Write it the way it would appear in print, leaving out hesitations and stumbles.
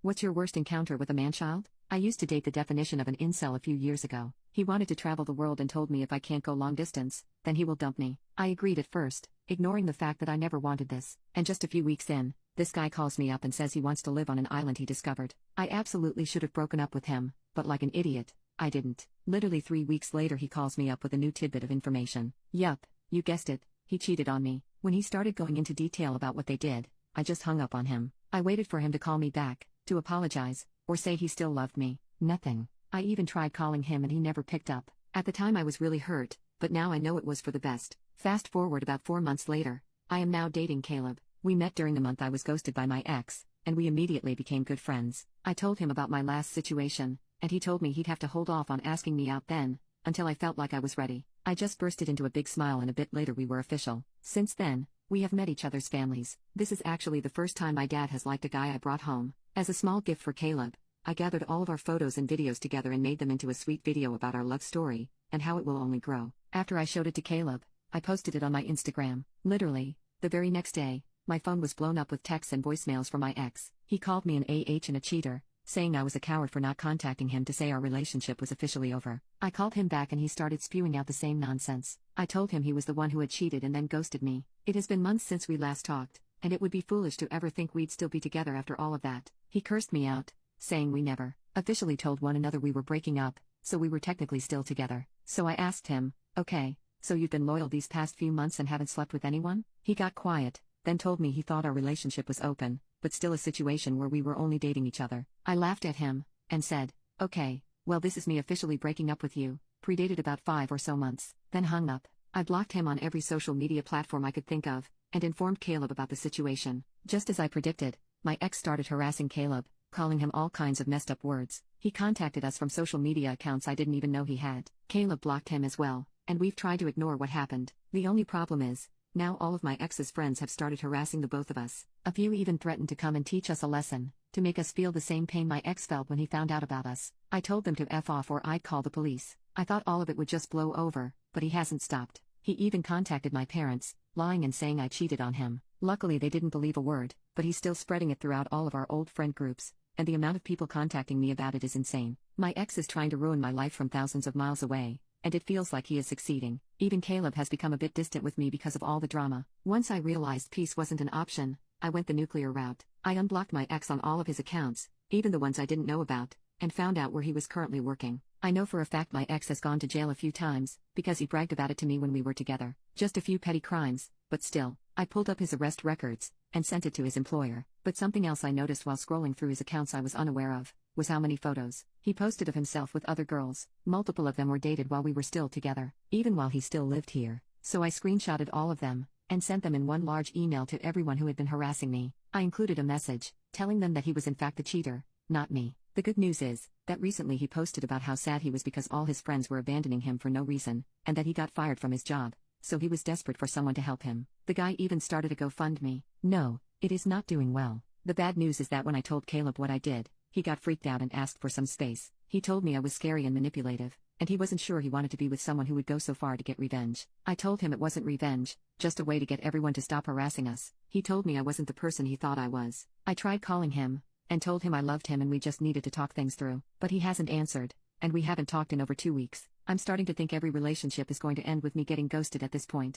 What's your worst encounter with a man-child? I used to date the definition of an incel a few years ago. He wanted to travel the world and told me if I can't go long distance, then he will dump me. I agreed at first, ignoring the fact that I never wanted this. And just a few weeks in, this guy calls me up and says he wants to live on an island he discovered. I absolutely should have broken up with him, but like an idiot, I didn't. Literally 3 weeks later he calls me up with a new tidbit of information. Yup, you guessed it, he cheated on me. When he started going into detail about what they did, I just hung up on him. I waited for him to call me back, to apologize, or say he still loved me. Nothing. I even tried calling him and he never picked up. At the time I was really hurt, but now I know it was for the best. Fast forward about 4 months later, I am now dating Caleb. We met during the month I was ghosted by my ex, and we immediately became good friends. I told him about my last situation, and he told me he'd have to hold off on asking me out then, until I felt like I was ready. I just bursted into a big smile and a bit later we were official. Since then, we have met each other's families. This is actually the first time my dad has liked a guy I brought home. As a small gift for Caleb, I gathered all of our photos and videos together and made them into a sweet video about our love story, and how it will only grow. After I showed it to Caleb, I posted it on my Instagram. Literally, the very next day, my phone was blown up with texts and voicemails from my ex. He called me an AH and a cheater, saying I was a coward for not contacting him to say our relationship was officially over. I called him back and he started spewing out the same nonsense. I told him he was the one who had cheated and then ghosted me. It has been months since we last talked, and it would be foolish to ever think we'd still be together after all of that. He cursed me out, saying we never officially told one another we were breaking up, so we were technically still together. So I asked him, okay, so you've been loyal these past few months and haven't slept with anyone? He got quiet, then told me he thought our relationship was open, but still a situation where we were only dating each other. I laughed at him, and said, okay, well this is me officially breaking up with you, predated about 5 or so months, then hung up. I blocked him on every social media platform I could think of, and informed Caleb about the situation. Just as I predicted, my ex started harassing Caleb, calling him all kinds of messed up words. He contacted us from social media accounts I didn't even know he had. Caleb blocked him as well, and we've tried to ignore what happened. The only problem is, now all of my ex's friends have started harassing the both of us. A few even threatened to come and teach us a lesson, to make us feel the same pain my ex felt when he found out about us. I told them to F off or I'd call the police. I thought all of it would just blow over, but he hasn't stopped. He even contacted my parents, lying and saying I cheated on him. Luckily they didn't believe a word, but he's still spreading it throughout all of our old friend groups, and the amount of people contacting me about it is insane. My ex is trying to ruin my life from thousands of miles away, and it feels like he is succeeding. Even Caleb has become a bit distant with me because of all the drama. Once I realized peace wasn't an option, I went the nuclear route. I unblocked my ex on all of his accounts, even the ones I didn't know about, and found out where he was currently working. I know for a fact my ex has gone to jail a few times, because he bragged about it to me when we were together. Just a few petty crimes, but still. I pulled up his arrest records, and sent it to his employer. But something else I noticed while scrolling through his accounts I was unaware of, was how many photos he posted of himself with other girls. Multiple of them were dated while we were still together, even while he still lived here. So I screenshotted all of them, and sent them in one large email to everyone who had been harassing me. I included a message, telling them that he was in fact the cheater, not me. The good news is, that recently he posted about how sad he was because all his friends were abandoning him for no reason, and that he got fired from his job, so he was desperate for someone to help him. The guy even started a GoFundMe. No, it is not doing well. The bad news is that when I told Caleb what I did, he got freaked out and asked for some space. He told me I was scary and manipulative, and he wasn't sure he wanted to be with someone who would go so far to get revenge. I told him it wasn't revenge, just a way to get everyone to stop harassing us. He told me I wasn't the person he thought I was. I tried calling him, and told him I loved him and we just needed to talk things through. But he hasn't answered, and we haven't talked in over 2 weeks. I'm starting to think every relationship is going to end with me getting ghosted at this point.